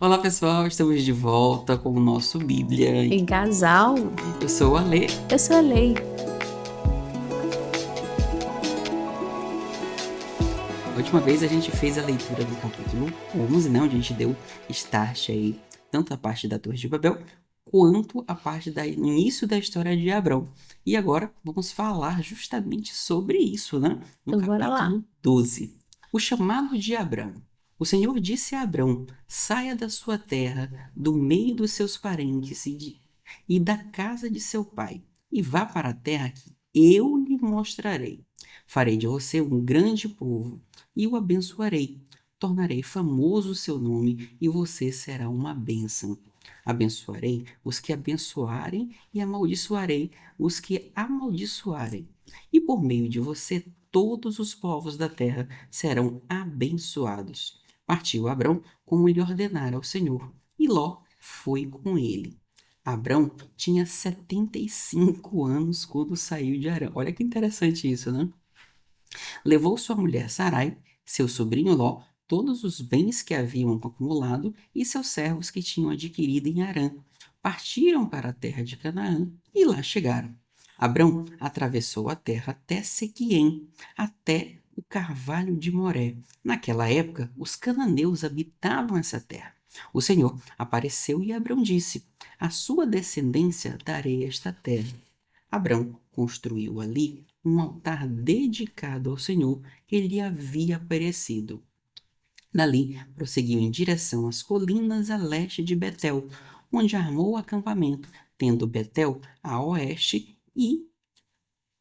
Olá pessoal, estamos de volta com o nosso Bíblia. Em casal, Eu sou o Alê. eu sou a Lei. A última vez a gente fez a leitura do capítulo 11, né, onde a gente deu start aí, tanto a parte da Torre de Babel, quanto a parte do início da história de Abrão. E agora vamos falar justamente sobre isso, né, no Então bora lá. capítulo 12. O chamado de Abrão. O Senhor disse a Abrão: saia da sua terra, do meio dos seus parentes e da casa de seu pai, e vá para a terra que eu lhe mostrarei. Farei de você um grande povo e o abençoarei. Tornarei famoso o seu nome e você será uma bênção. Abençoarei os que abençoarem e amaldiçoarei os que amaldiçoarem. E por meio de você, todos os povos da terra serão abençoados. Partiu Abrão como lhe ordenara o Senhor, e Ló foi com ele. Abrão tinha 75 anos quando saiu de Arã. Olha que interessante isso, né? Levou sua mulher Sarai, seu sobrinho Ló, todos os bens que haviam acumulado e seus servos que tinham adquirido em Harã. Partiram para a terra de Canaã e lá chegaram. Abrão atravessou a terra até Sequiem, até o carvalho de Moré. Naquela época, os cananeus habitavam essa terra. O Senhor apareceu e Abrão disse: à sua descendência darei esta terra. Abrão construiu ali um altar dedicado ao Senhor que lhe havia aparecido. Dali, prosseguiu em direção às colinas a leste de Betel, onde armou o acampamento, tendo Betel a oeste e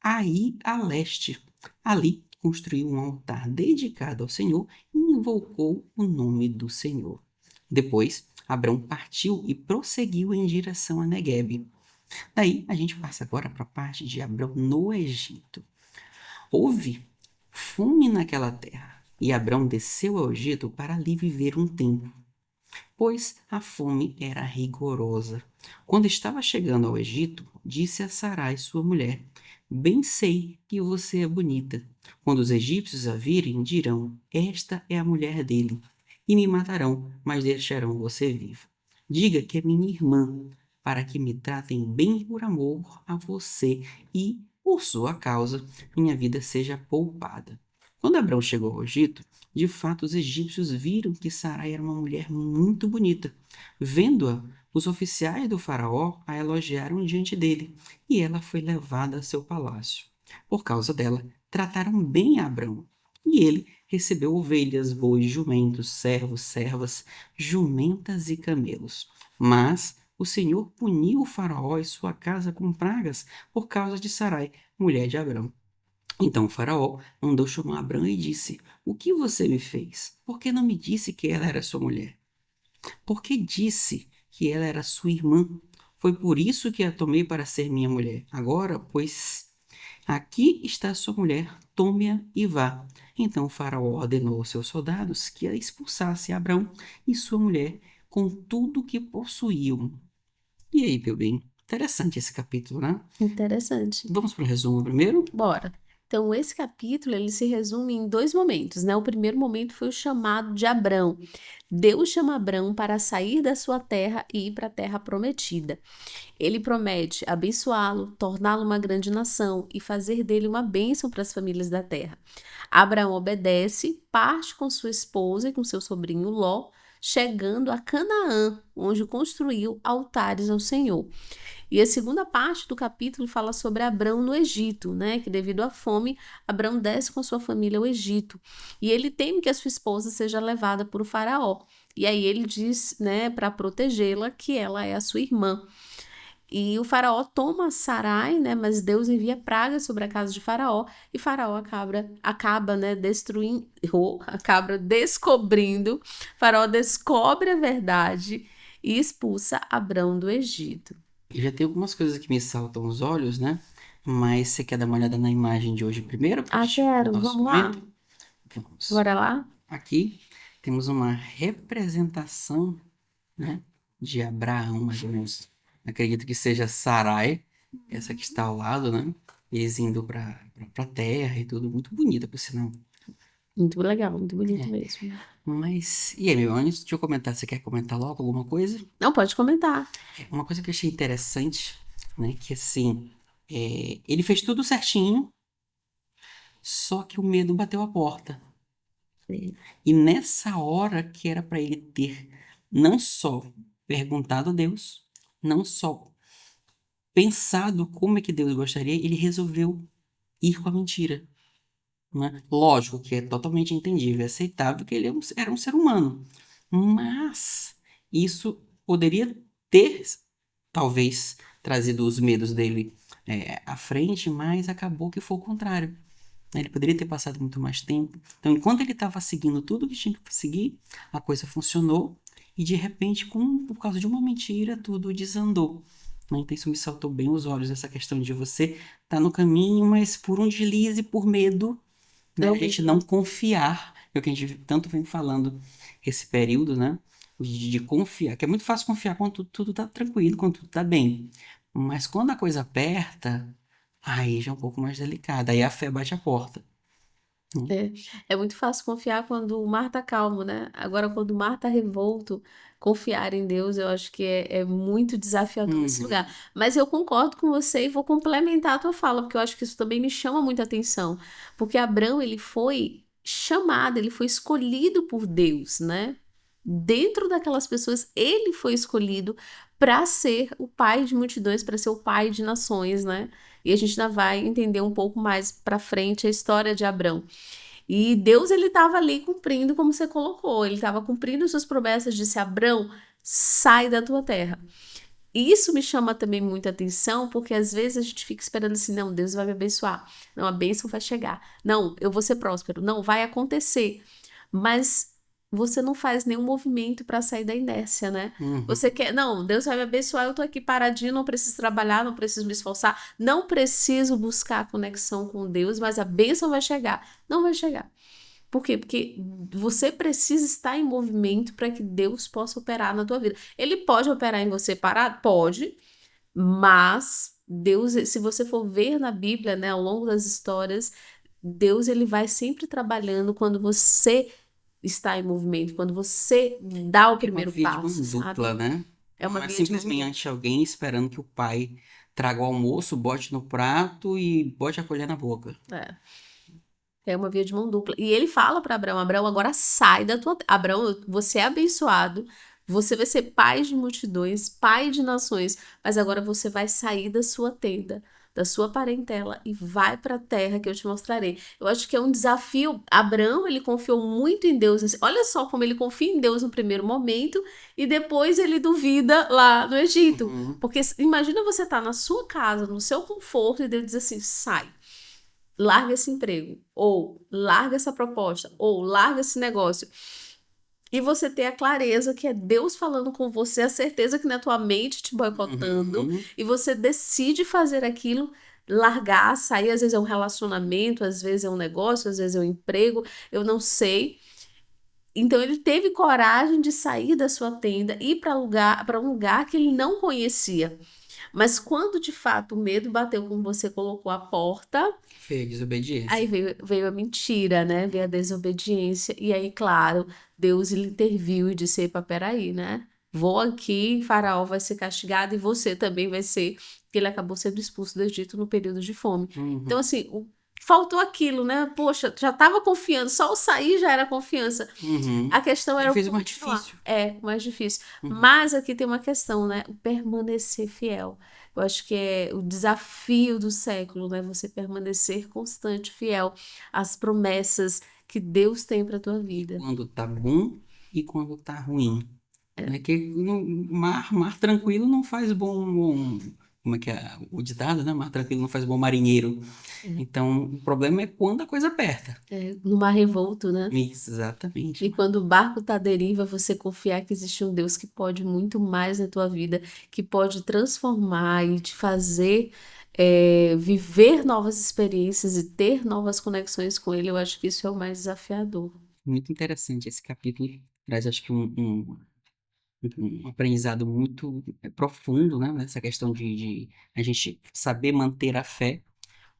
Ai a leste. Ali construiu um altar dedicado ao Senhor e invocou o nome do Senhor. Depois, Abrão partiu e prosseguiu em direção a Neguebe. Daí a gente passa agora para a parte de Abrão no Egito. Houve fome naquela terra, e Abrão desceu ao Egito para ali viver um tempo, pois a fome era rigorosa. Quando estava chegando ao Egito, disse a Sarai, sua mulher: bem sei que você é bonita. Quando os egípcios a virem, dirão: esta é a mulher dele, e me matarão, mas deixarão você viva. Diga que é minha irmã, para que me tratem bem por amor a você e, por sua causa, minha vida seja poupada. Quando Abrão chegou ao Egito, de fato os egípcios viram que Sarai era uma mulher muito bonita. Vendo-a, os oficiais do faraó a elogiaram diante dele, e ela foi levada a seu palácio. Por causa dela, trataram bem a Abrão, e ele recebeu ovelhas, bois, jumentos, servos, servas, jumentas e camelos. Mas o Senhor puniu o faraó e sua casa com pragas por causa de Sarai, mulher de Abrão. Então o faraó mandou chamar Abrão e disse: o que você me fez? Por que não me disse que ela era sua mulher? Por que disse que ela era sua irmã? Foi por isso que a tomei para ser minha mulher. Agora, pois, aqui está sua mulher, tome-a e vá. Então o faraó ordenou aos seus soldados que a expulsassem Abrão e sua mulher com tudo que possuíam. E aí, meu bem? Interessante esse capítulo, né? Interessante. Vamos para o resumo primeiro? Bora. Então, esse capítulo, ele se resume em dois momentos, né? O primeiro momento foi o chamado de Abrão. Deus chama Abrão para sair da sua terra e ir para a terra prometida. Ele promete abençoá-lo, torná-lo uma grande nação e fazer dele uma bênção para as famílias da terra. Abraão obedece, parte com sua esposa e com seu sobrinho Ló, chegando a Canaã, onde construiu altares ao Senhor. E a segunda parte do capítulo fala sobre Abrão no Egito, né? Que devido à fome, Abrão desce com a sua família ao Egito. E ele teme que a sua esposa seja levada por o faraó. E aí ele diz, né, para protegê-la, que ela é a sua irmã. E o faraó toma Sarai, né, mas Deus envia pragas sobre a casa de faraó e faraó acaba, né, descobrindo, faraó descobre a verdade e expulsa Abrão do Egito. E já tem algumas coisas que me saltam os olhos, né? Mas você quer dar uma olhada na imagem de hoje primeiro, para a gente ir pro Quero, nosso vamos lá? momento? Vamos. Bora lá? Aqui temos uma representação, né, de Abraão, mais ou menos. Acredito que seja Sarai, essa que está ao lado, né? Eles indo para a terra e tudo, muito bonita, por sinal. Muito legal, muito bonito É, mesmo. mas, e aí, meu, antes de eu comentar, você quer comentar logo alguma coisa? Não, pode comentar. Uma coisa que eu achei interessante, né, que assim, ele fez tudo certinho, só que o medo bateu a porta. E nessa hora que era para ele ter não só perguntado a Deus, não só pensado como é que Deus gostaria, ele resolveu ir com a mentira, né? Lógico que é totalmente entendível e aceitável que ele era um ser humano, mas isso poderia ter, talvez, trazido os medos dele à frente, mas acabou que foi o contrário. Ele poderia ter passado muito mais tempo. Então, enquanto ele estava seguindo tudo que tinha que seguir, a coisa funcionou e de repente, por causa de uma mentira, tudo desandou. Né? Então, isso me saltou bem os olhos, essa questão de você estar no caminho, mas por um deslize, por medo, né? É A o gente medo. não confiar, é o que a gente tanto vem falando esse período, né? De confiar, que é muito fácil confiar quando tudo tá tranquilo, quando tudo tá bem. Mas quando a coisa aperta, aí já é um pouco mais delicado, aí a fé bate a porta. Né? É, é muito fácil confiar quando o mar tá calmo, né? Agora, quando o mar tá revolto, confiar em Deus, eu acho que é muito desafiador esse Uhum, lugar. Mas eu concordo com você e vou complementar a tua fala, porque eu acho que isso também me chama muita atenção. Porque Abraão, ele foi chamado, ele foi escolhido por Deus, né? Dentro daquelas pessoas, ele foi escolhido para ser o pai de multidões, para ser o pai de nações, né? E a gente ainda vai entender um pouco mais para frente a história de Abraão. E Deus, ele estava ali cumprindo, como você colocou, ele estava cumprindo suas promessas, disse: Abrão, sai da tua terra. E isso me chama também muita atenção, porque às vezes a gente fica esperando assim: não, Deus vai me abençoar, não, a bênção vai chegar, não, eu vou ser próspero, não, vai acontecer. Mas você não faz nenhum movimento para sair da inércia, né? uhum. Você quer, não, Deus vai me abençoar, eu tô aqui paradinho, não preciso trabalhar, não preciso me esforçar, não preciso buscar a conexão com Deus, mas a bênção vai chegar. Não vai chegar. Por quê? Porque você precisa estar em movimento para que Deus possa operar na tua vida. Ele pode operar em você parado? Pode, mas Deus, se você for ver na Bíblia, né, ao longo das histórias, Deus ele vai sempre trabalhando quando você está em movimento, quando você dá o É uma primeiro via de passo, mão dupla, sabe? né? É uma Não é via de mão dupla. simplesmente alguém esperando que o pai traga o almoço, bote no prato e bote a colher na boca. É. É uma via de mão dupla. E ele fala para Abraão: Abraão, agora sai da tua. Abraão, você é abençoado. Você vai ser pai de multidões, pai de nações. Mas agora você vai sair da sua tenda, da sua parentela e vai para a terra que eu te mostrarei. Eu acho que é um desafio. Abraão, ele confiou muito em Deus. Assim, olha só como ele confia em Deus no primeiro momento e depois ele duvida lá no Egito. Uhum, Porque imagina você estar na sua casa, no seu conforto, e Deus diz assim: sai, larga esse emprego, ou larga essa proposta, ou larga esse negócio. E você ter a clareza que é Deus falando com você, a certeza que na tua mente te boicotando, uhum. e você decide fazer aquilo, largar, sair. Às vezes é um relacionamento, às vezes é um negócio, às vezes é um emprego, eu não sei. Então ele teve coragem de sair da sua tenda e ir para um lugar que ele não conhecia. Mas quando de fato o medo bateu, como você colocou a porta, Feia aí desobediência. veio a mentira, né? Veio a desobediência. E aí, claro, Deus ele interviu e disse: Epa, peraí, né? Vou aqui, Faraó vai ser castigado e você também vai ser, porque ele acabou sendo expulso do Egito no período de fome. Então, Uhum, assim, faltou aquilo, né? Poxa, já estava confiando, só o sair já era confiança. uhum. A questão Ele era o fez o mais continuar. difícil. É, mais difícil. Uhum. Mas aqui tem uma questão, né? O permanecer fiel. Eu acho que é o desafio do século, né? Você permanecer constante, fiel às promessas que Deus tem para tua E vida. quando tá bom e quando tá ruim. É, Né? Que mar tranquilo não faz como é que é o ditado, né? Mar tranquilo não faz bom marinheiro. é, Então, o problema é quando a coisa aperta. no mar revolto, né? Isso, exatamente. E quando o barco tá à deriva, você confiar que existe um Deus que pode muito mais na tua vida, que pode transformar e te fazer viver novas experiências e ter novas conexões com Ele. Eu acho que isso é o mais desafiador. Muito interessante esse capítulo. Traz, acho que, um aprendizado muito profundo, né? Nessa questão de a gente saber manter a fé.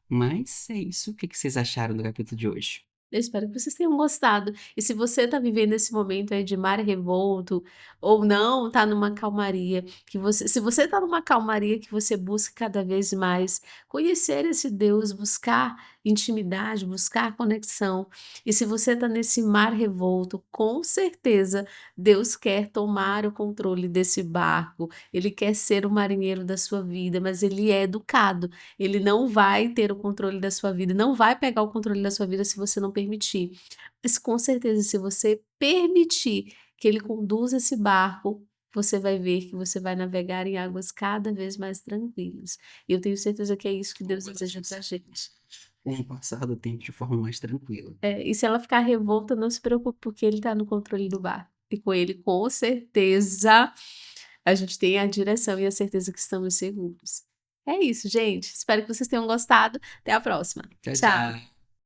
Mas é isso. O que que vocês acharam do capítulo de hoje? Eu espero que vocês tenham gostado. E se você está vivendo esse momento aí de mar revolto, ou não, está numa calmaria, se você está numa calmaria, que você busque cada vez mais conhecer esse Deus, buscar intimidade, buscar conexão. E se você está nesse mar revolto, com certeza Deus quer tomar o controle desse barco. Ele quer ser o marinheiro da sua vida, mas ele é educado. Ele não vai ter o controle da sua vida, não vai pegar o controle da sua vida se você não permitir. Mas com certeza, se você permitir que ele conduza esse barco, você vai ver que você vai navegar em águas cada vez mais tranquilas. E eu tenho certeza que é isso que Deus deseja pra gente. Com o passar do tempo de forma mais tranquila. E se ela ficar revolta, não se preocupe, porque ele está no controle do barco. E com ele, com certeza, a gente tem a direção e a certeza que estamos seguros. É isso, gente. Espero que vocês tenham gostado. Até a próxima. Tchau, Tchau. tchau.